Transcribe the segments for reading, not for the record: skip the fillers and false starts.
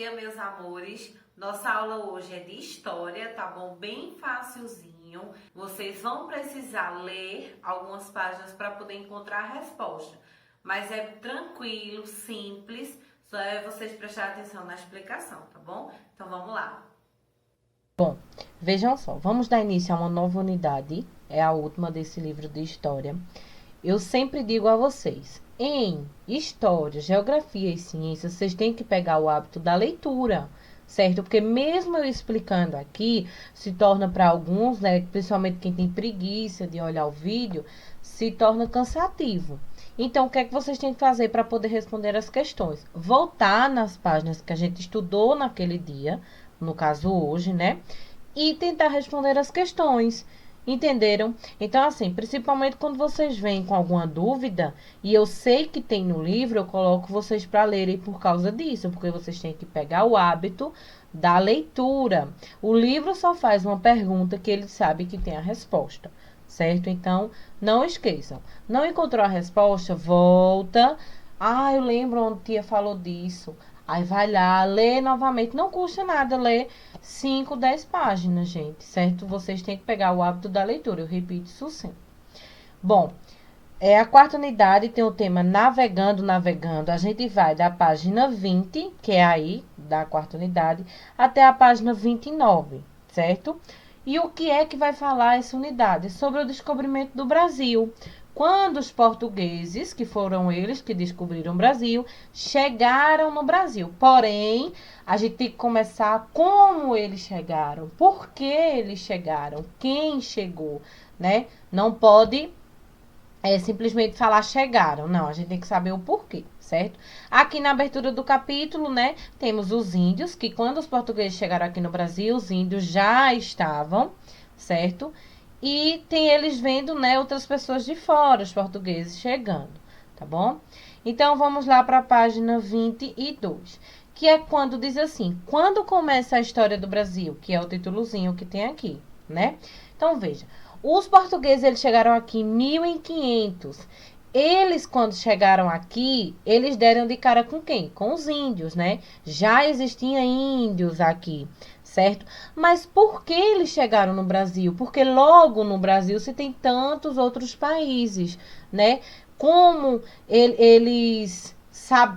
dia, meus amores. Nossa aula hoje é de história, tá bom? Bem facilzinho. Vocês vão precisar ler algumas páginas para poder encontrar a resposta. Mas é tranquilo, simples, só é vocês prestarem atenção na explicação, tá bom? Então vamos lá. Bom, vejam só, vamos dar início a uma nova unidade, é a última desse livro de história. Eu sempre digo a vocês, em história, geografia e ciência, vocês têm que pegar o hábito da leitura, certo? Porque mesmo eu explicando aqui, se torna para alguns, né, principalmente quem tem preguiça de olhar o vídeo, se torna cansativo. Então, o que é que vocês têm que fazer para poder responder as questões? Voltar nas páginas que a gente estudou naquele dia, no caso hoje, né? E tentar responder as questões. Entenderam? Então, assim, principalmente quando vocês vêm com alguma dúvida, e eu sei que tem no livro, eu coloco vocês para lerem por causa disso, porque vocês têm que pegar o hábito da leitura. O livro só faz uma pergunta que ele sabe que tem a resposta, certo? Então, não esqueçam. Não encontrou a resposta? Volta. Ah, eu lembro onde tia falou disso. Aí vai lá, lê novamente. Não custa nada ler 5, 10 páginas, gente, certo? Vocês têm que pegar o hábito da leitura. Eu repito isso sempre. Bom, a quarta unidade tem o tema Navegando, Navegando. A gente vai da página 20, que é aí, da quarta unidade, até a página 29, certo? E o que é que vai falar essa unidade? Sobre o descobrimento do Brasil. Quando os portugueses, que foram eles que descobriram o Brasil, chegaram no Brasil. Porém, a gente tem que começar como eles chegaram, por que eles chegaram, quem chegou, né? Não pode simplesmente falar chegaram. Não, a gente tem que saber o porquê, certo? Aqui na abertura do capítulo, né, temos os índios, que quando os portugueses chegaram aqui no Brasil, os índios já estavam, certo? E tem eles vendo, né, outras pessoas de fora, os portugueses chegando, tá bom? Então, vamos lá para a página 22, que é quando diz assim, quando começa a história do Brasil, que é o títulozinho que tem aqui, né? Então, veja, os portugueses, eles chegaram aqui em 1500. Eles, quando chegaram aqui, eles deram de cara com quem? Com os índios, né? Já existiam índios aqui, certo? Mas por que eles chegaram no Brasil? Porque logo no Brasil se tem tantos outros países, né? Como eles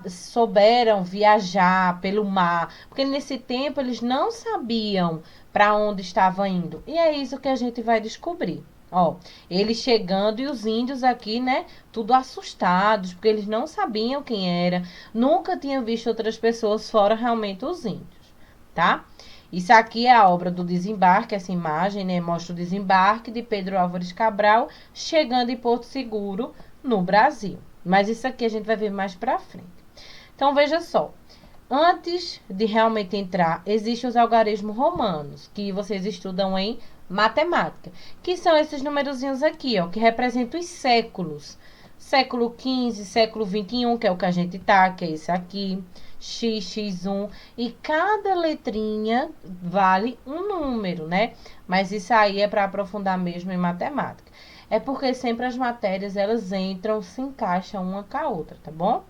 souberam viajar pelo mar, porque nesse tempo eles não sabiam para onde estavam indo. E é isso que a gente vai descobrir. Ó, eles chegando e os índios aqui, né, tudo assustados, porque eles não sabiam quem era, nunca tinham visto outras pessoas fora realmente os índios, tá? Isso aqui é a obra do desembarque, essa imagem, né, mostra o desembarque de Pedro Álvares Cabral chegando em Porto Seguro, no Brasil. Mas isso aqui a gente vai ver mais pra frente. Então, veja só. Antes de realmente entrar, existem os algarismos romanos, que vocês estudam em matemática, que são esses numerozinhos aqui, ó, que representam os séculos. Século XV, século XXI, que é o que a gente tá, que é esse aqui, X, X1, e cada letrinha vale um número, né? Mas isso aí é para aprofundar mesmo em matemática. É porque sempre as matérias, elas entram, se encaixam uma com a outra, tá bom?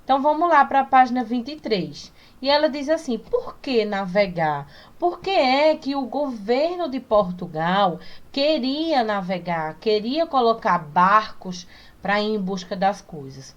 Então, vamos lá para a página 23. E ela diz assim, por que navegar? Por que é que o governo de Portugal queria navegar, queria colocar barcos para ir em busca das coisas?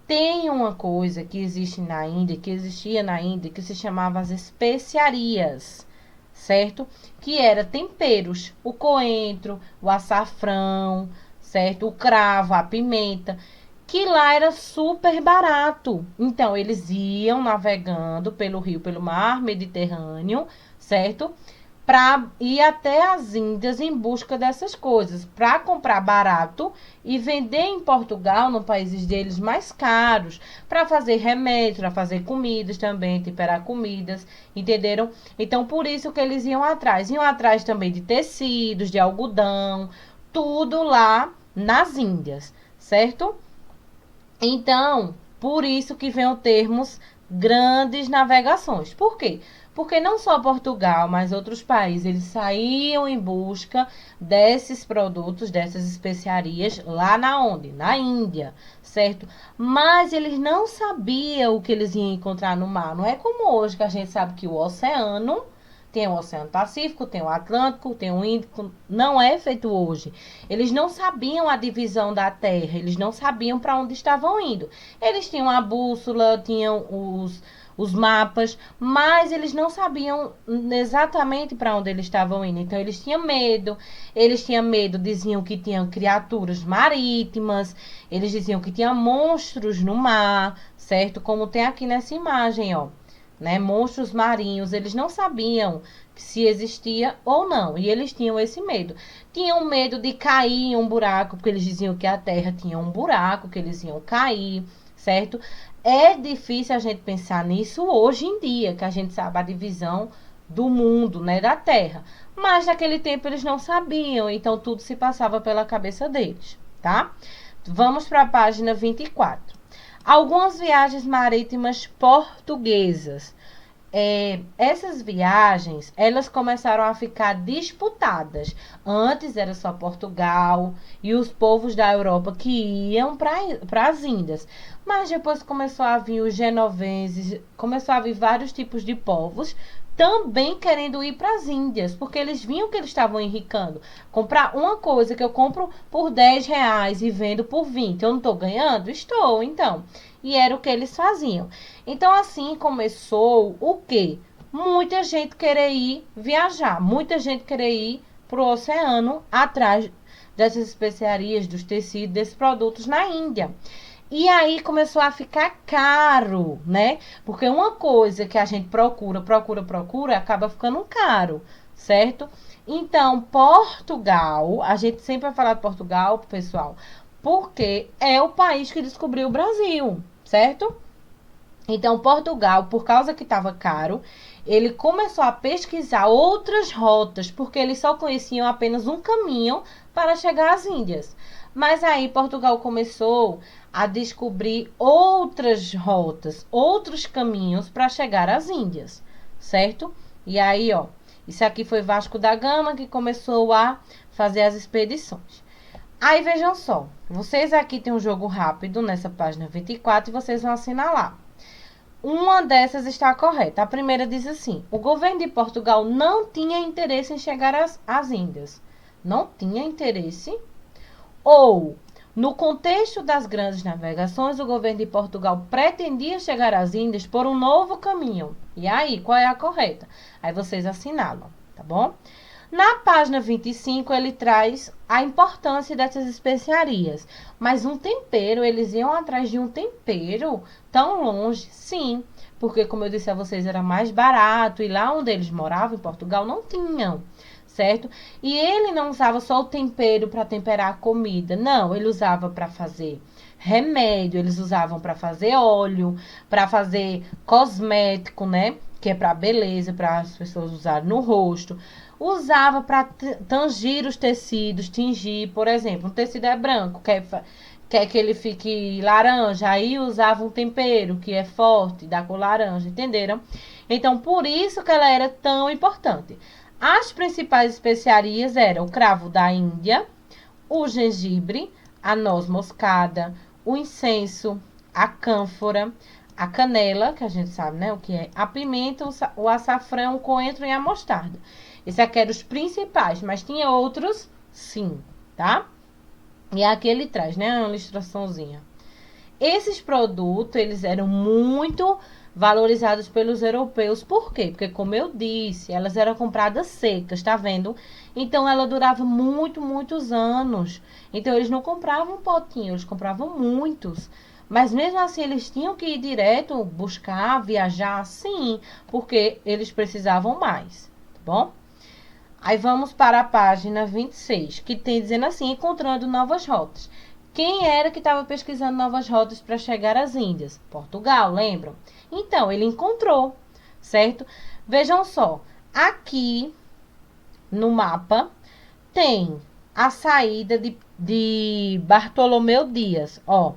Tem uma coisa que existe na Índia, que existia na Índia, que se chamava as especiarias, certo? Que era temperos, o coentro, o açafrão, certo? O cravo, a pimenta, que lá era super barato. Então, eles iam navegando pelo rio, pelo mar Mediterrâneo, certo? Para ir até as Índias em busca dessas coisas, para comprar barato e vender em Portugal, nos países deles mais caros, para fazer remédios, para fazer comidas também, temperar comidas, entenderam? Então, por isso que eles iam atrás também de tecidos, de algodão, tudo lá nas Índias, certo? Então, por isso que vem o termos grandes navegações. Por quê? Porque não só Portugal, mas outros países, eles saíam em busca desses produtos, dessas especiarias, lá na onde? Na Índia, certo? Mas eles não sabiam o que eles iam encontrar no mar. Não é como hoje, que a gente sabe que o oceano tem o Oceano Pacífico, tem o Atlântico, tem o Índico. Não é feito hoje. Eles não sabiam a divisão da Terra, eles não sabiam para onde estavam indo. Eles tinham a bússola, tinham os mapas, mas eles não sabiam exatamente para onde eles estavam indo. Então eles tinham medo, diziam que tinham criaturas marítimas, eles diziam que tinha monstros no mar, certo? Como tem aqui nessa imagem, ó. Né, monstros marinhos, eles não sabiam se existia ou não, e eles tinham esse medo. Tinham medo de cair em um buraco, porque eles diziam que a Terra tinha um buraco, que eles iam cair, certo? É difícil a gente pensar nisso hoje em dia, que a gente sabe a divisão do mundo, né, da Terra. Mas naquele tempo eles não sabiam, então tudo se passava pela cabeça deles, tá? Vamos para a página 24. Algumas viagens marítimas portuguesas. Essas viagens, elas começaram a ficar disputadas. Antes era só Portugal e os povos da Europa que iam para as Índias. Mas depois começou a vir os genoveses, começou a vir vários tipos de povos também querendo ir para as Índias, porque eles viam que eles estavam enricando. Comprar uma coisa que eu compro por R$ 10 e vendo por 20, eu não estou ganhando? Estou, então. E era o que eles faziam. Então, assim começou o quê? Muita gente querer ir viajar, muita gente querer ir para o oceano atrás dessas especiarias, dos tecidos, desses produtos na Índia. E aí começou a ficar caro, né? Porque uma coisa que a gente procura, acaba ficando caro, certo? Então, Portugal, a gente sempre vai falar de Portugal, pessoal, porque é o país que descobriu o Brasil, certo? Então, Portugal, por causa que estava caro, ele começou a pesquisar outras rotas, porque eles só conheciam apenas um caminho para chegar às Índias. Mas aí Portugal começou a descobrir outras rotas, outros caminhos para chegar às Índias, certo? E aí, ó, isso aqui foi Vasco da Gama que começou a fazer as expedições. Aí vejam só, vocês aqui tem um jogo rápido nessa página 24 e vocês vão assinalar. Uma dessas está correta. A primeira diz assim: o governo de Portugal não tinha interesse em chegar às Índias. Não tinha interesse. Ou, no contexto das grandes navegações, o governo de Portugal pretendia chegar às Índias por um novo caminho. E aí, qual é a correta? Aí vocês assinalam, tá bom? Na página 25, ele traz a importância dessas especiarias. Mas um tempero, eles iam atrás de um tempero tão longe? Sim, porque, como eu disse a vocês, era mais barato. E lá onde eles moravam, em Portugal, não tinham, certo? E ele não usava só o tempero para temperar a comida. Não, ele usava para fazer remédio, eles usavam para fazer óleo, para fazer cosmético, né? Que é para beleza, para as pessoas usarem no rosto. Usava para tangir os tecidos, tingir, por exemplo, um tecido é branco, quer que ele fique laranja, aí usava um tempero que é forte, da cor laranja, entenderam? Então, por isso que ela era tão importante. As principais especiarias eram o cravo da Índia, o gengibre, a noz moscada, o incenso, a cânfora, a canela, que a gente sabe, né, o que é, a pimenta, o açafrão, o coentro e a mostarda. Esses aqui eram os principais, mas tinha outros, sim, tá? E aqui ele traz, né, uma ilustraçãozinha. Esses produtos, eles eram muito valorizados pelos europeus. Por quê? Porque, como eu disse, elas eram compradas secas, tá vendo? Então, ela durava muitos anos. Então, eles não compravam um potinho, eles compravam muitos. Mas, mesmo assim, eles tinham que ir direto, buscar, viajar, sim, porque eles precisavam mais, tá bom? Aí, vamos para a página 26, que tem dizendo assim, encontrando novas rotas. Quem era que estava pesquisando novas rotas para chegar às Índias? Portugal, lembram? Então, ele encontrou, certo? Vejam só, aqui no mapa tem a saída de Bartolomeu Dias, ó.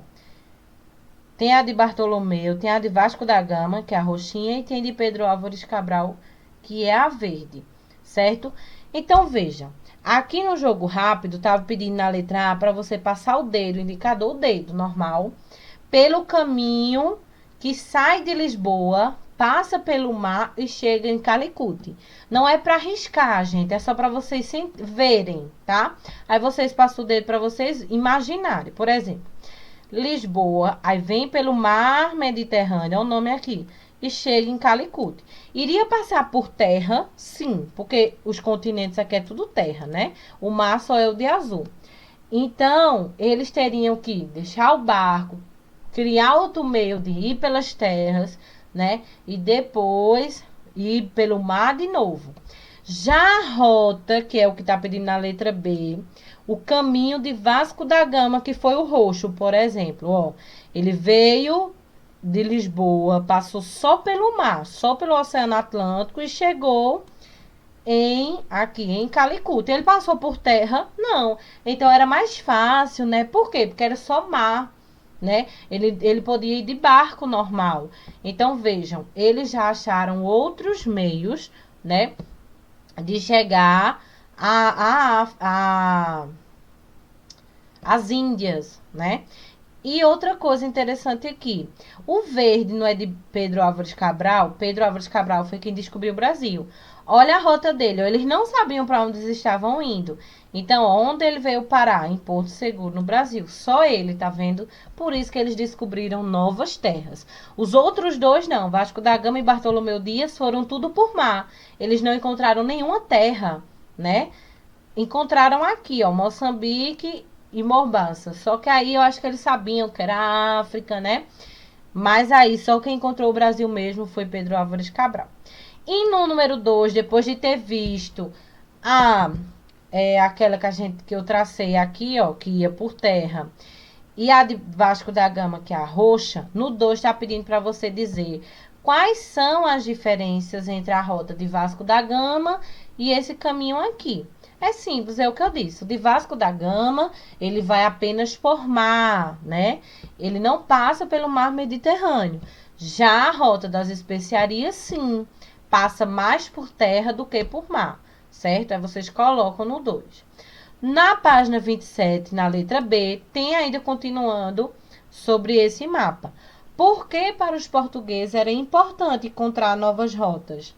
Tem a de Bartolomeu, tem a de Vasco da Gama, que é a roxinha, e tem de Pedro Álvares Cabral, que é a verde, certo? Então, vejam, aqui no jogo rápido, estava pedindo na letra A para você passar o dedo, o indicador, o dedo normal, pelo caminho que sai de Lisboa, passa pelo mar e chega em Calicut. Não é para arriscar, gente, é só para vocês verem, tá? Aí vocês passam o dedo para vocês imaginarem. Por exemplo, Lisboa, aí vem pelo mar Mediterrâneo, é o nome aqui, e chega em Calicut. Iria passar por terra, sim, porque os continentes aqui é tudo terra, né? O mar só é o de azul. Então, eles teriam que deixar o barco, criar outro meio de ir pelas terras, né? E depois ir pelo mar de novo. Já a rota, que é o que está pedindo na letra B, o caminho de Vasco da Gama, que foi o roxo, por exemplo. Ó, ele veio de Lisboa, passou só pelo mar, só pelo Oceano Atlântico e chegou aqui em Calicut. Ele passou por terra? Não. Então era mais fácil, né? Por quê? Porque era só mar, né? Ele podia ir de barco normal. Então vejam, eles já acharam outros meios, né, de chegar às Índias, né? E outra coisa interessante aqui, o verde não é de Pedro Álvares Cabral? Pedro Álvares Cabral foi quem descobriu o Brasil. Olha a rota dele, eles não sabiam para onde eles estavam indo. Então, onde ele veio parar? Em Porto Seguro, no Brasil. Só ele, tá vendo? Por isso que eles descobriram novas terras. Os outros dois não, Vasco da Gama e Bartolomeu Dias foram tudo por mar. Eles não encontraram nenhuma terra, né? Encontraram aqui, ó, Moçambique e Mombasa. Só que aí eu acho que eles sabiam que era a África, né? Mas aí só quem encontrou o Brasil mesmo foi Pedro Álvares Cabral. E no número 2, depois de ter visto aquela que eu tracei aqui, ó, que ia por terra, e a de Vasco da Gama, que é a roxa, no 2 está pedindo para você dizer quais são as diferenças entre a rota de Vasco da Gama e esse caminho aqui. É simples, é o que eu disse. O de Vasco da Gama, ele vai apenas por mar, né? Ele não passa pelo mar Mediterrâneo. Já a rota das especiarias, sim, passa mais por terra do que por mar, certo? Aí vocês colocam no 2. Na página 27, na letra B, tem ainda continuando sobre esse mapa. Por que para os portugueses era importante encontrar novas rotas?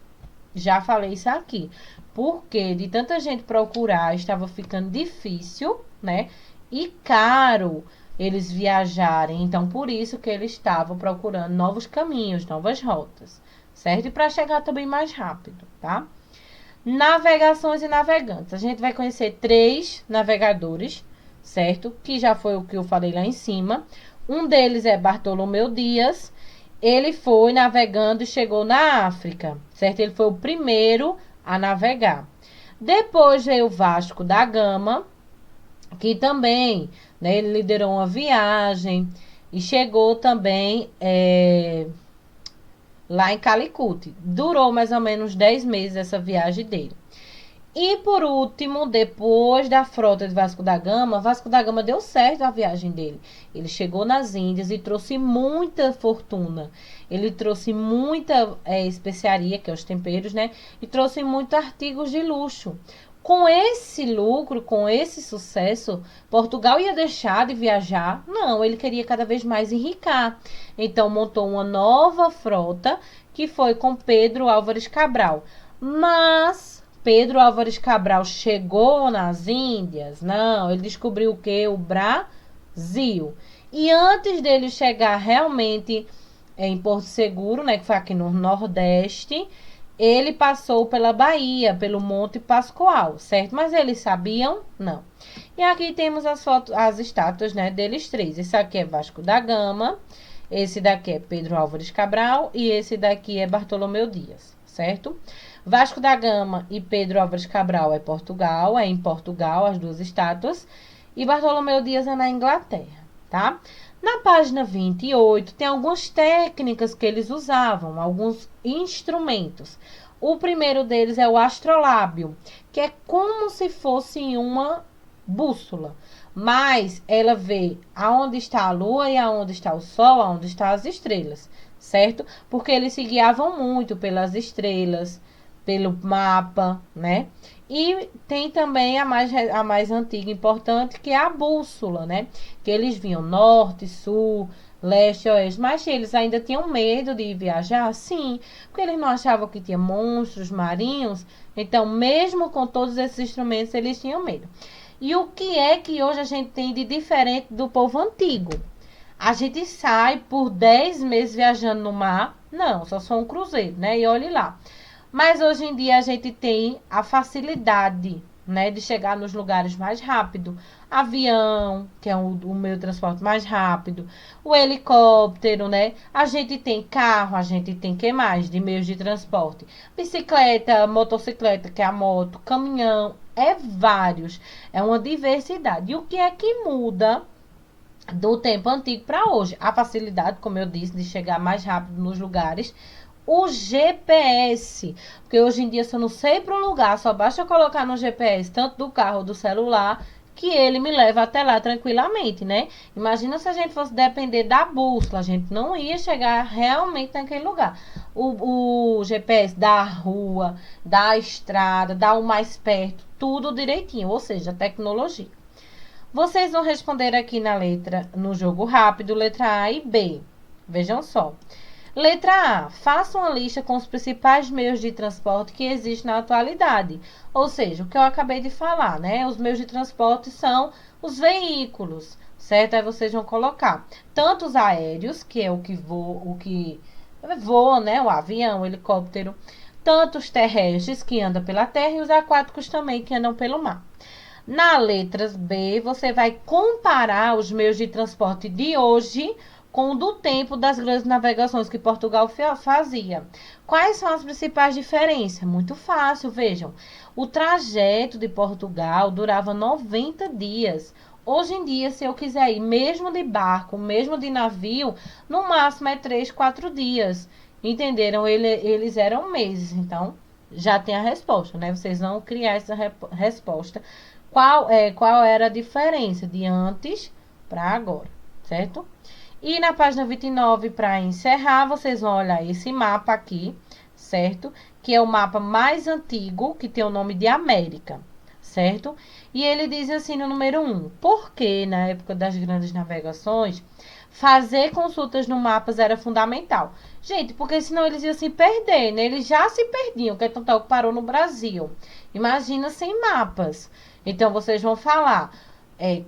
Já falei isso aqui. Porque de tanta gente procurar, estava ficando difícil, né? E caro eles viajarem. Então, por isso que eles estavam procurando novos caminhos, novas rotas, certo? E para chegar também mais rápido, tá? Navegações e navegantes. A gente vai conhecer 3 navegadores, certo? Que já foi o que eu falei lá em cima. Um deles é Bartolomeu Dias. Ele foi navegando e chegou na África, certo? Ele foi o primeiro a navegar. Depois veio o Vasco da Gama, que também, né, ele liderou uma viagem e chegou também lá em Calicut. Durou mais ou menos 10 meses essa viagem dele. E por último, depois da frota de Vasco da Gama deu certo a viagem dele. Ele chegou nas Índias e trouxe muita fortuna. Ele trouxe muita especiaria, que é os temperos, né? E trouxe muitos artigos de luxo. Com esse lucro, com esse sucesso, Portugal ia deixar de viajar? Não, ele queria cada vez mais enricar. Então montou uma nova frota, que foi com Pedro Álvares Cabral. Mas Pedro Álvares Cabral chegou nas Índias? Não, ele descobriu o quê? O Brasil. E antes dele chegar realmente em Porto Seguro, né, que foi aqui no Nordeste, ele passou pela Bahia, pelo Monte Pascoal, certo? Mas eles sabiam? Não. E aqui temos as fotos, as estátuas, né, deles 3. Esse aqui é Vasco da Gama, esse daqui é Pedro Álvares Cabral e esse daqui é Bartolomeu Dias, certo? Vasco da Gama e Pedro Álvares Cabral é Portugal, é em Portugal as 2 estátuas. E Bartolomeu Dias é na Inglaterra, tá? Na página 28 tem algumas técnicas que eles usavam, alguns instrumentos. O primeiro deles é o astrolábio, que é como se fosse uma bússola. Mas ela vê aonde está a lua e aonde está o sol, aonde estão as estrelas, certo? Porque eles se guiavam muito pelas estrelas, pelo mapa, né? E tem também a mais antiga, importante, que é a bússola, né? Que eles vinham norte, sul, leste, oeste. Mas eles ainda tinham medo de viajar? Sim, porque eles não achavam que tinha monstros marinhos. Então, mesmo com todos esses instrumentos, eles tinham medo. E o que é que hoje a gente tem de diferente do povo antigo? A gente sai por 10 meses viajando no mar? Não, só um cruzeiro, né? E olhe lá. Mas hoje em dia a gente tem a facilidade, né, de chegar nos lugares mais rápido. Avião, que é o meio de transporte mais rápido. O helicóptero, né? A gente tem carro, a gente tem que mais de meios de transporte? Bicicleta, motocicleta, que é a moto, caminhão, é vários. É uma diversidade. E o que é que muda do tempo antigo para hoje? A facilidade, como eu disse, de chegar mais rápido nos lugares. O GPS, porque hoje em dia, se eu não sei para um lugar, só basta colocar no GPS, tanto do carro ou do celular, que ele me leva até lá tranquilamente, né? Imagina se a gente fosse depender da bússola, a gente não ia chegar realmente naquele lugar. O GPS da rua, da estrada, dá o mais perto, tudo direitinho, ou seja, tecnologia. Vocês vão responder aqui na letra, no jogo rápido, letra A e B. Vejam só. Letra A. Faça uma lista com os principais meios de transporte que existem na atualidade. Ou seja, o que eu acabei de falar, né? Os meios de transporte são os veículos, certo? Aí vocês vão colocar tanto os aéreos, que é o que voa, né? O avião, o helicóptero. Tanto os terrestres, que andam pela terra, e os aquáticos também, que andam pelo mar. Na letra B, você vai comparar os meios de transporte de hoje com o do tempo das grandes navegações que Portugal fazia. Quais são as principais diferenças? Muito fácil, vejam. O trajeto de Portugal durava 90 dias. Hoje em dia, se eu quiser ir mesmo de barco, mesmo de navio, no máximo é 3, 4 dias. Entenderam? Eles eram meses, então já tem a resposta, né? Vocês vão criar essa resposta. Qual era a diferença de antes para agora, certo? E na página 29, para encerrar, vocês vão olhar esse mapa aqui, certo? Que é o mapa mais antigo, que tem o nome de América, certo? E ele diz assim no número 1, por que na época das grandes navegações, fazer consultas no mapas era fundamental? Gente, porque senão eles iam se perder, né? Eles já se perdiam, que é tanto que parou no Brasil. Imagina sem mapas. Então, vocês vão falar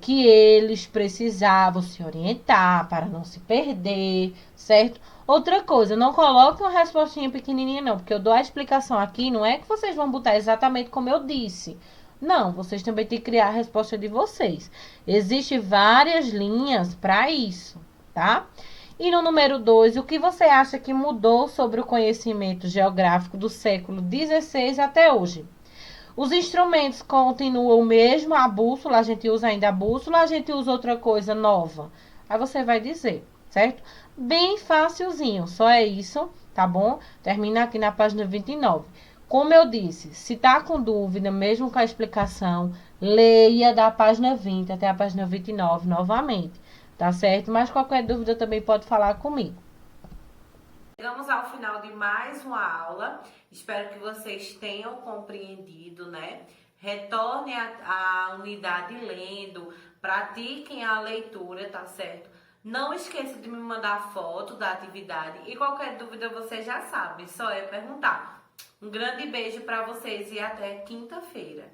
que eles precisavam se orientar para não se perder, certo? Outra coisa, não coloque uma respostinha pequenininha não, porque eu dou a explicação aqui, não é que vocês vão botar exatamente como eu disse. Não, vocês também têm que criar a resposta de vocês. Existem várias linhas para isso, tá? E no número 2, o que você acha que mudou sobre o conhecimento geográfico do século XVI até hoje? Os instrumentos continuam o mesmo, a bússola, a gente usa ainda a bússola, a gente usa outra coisa nova. Aí você vai dizer, certo? Bem facilzinho, só é isso, tá bom? Termina aqui na página 29. Como eu disse, se tá com dúvida, mesmo com a explicação, leia da página 20 até a página 29 novamente, tá certo? Mas qualquer dúvida também pode falar comigo. Chegamos ao final de mais uma aula. Espero que vocês tenham compreendido, né? Retornem a unidade lendo, pratiquem a leitura, tá certo? Não esqueça de me mandar foto da atividade e qualquer dúvida você já sabe, só é perguntar. Um grande beijo para vocês e até quinta-feira.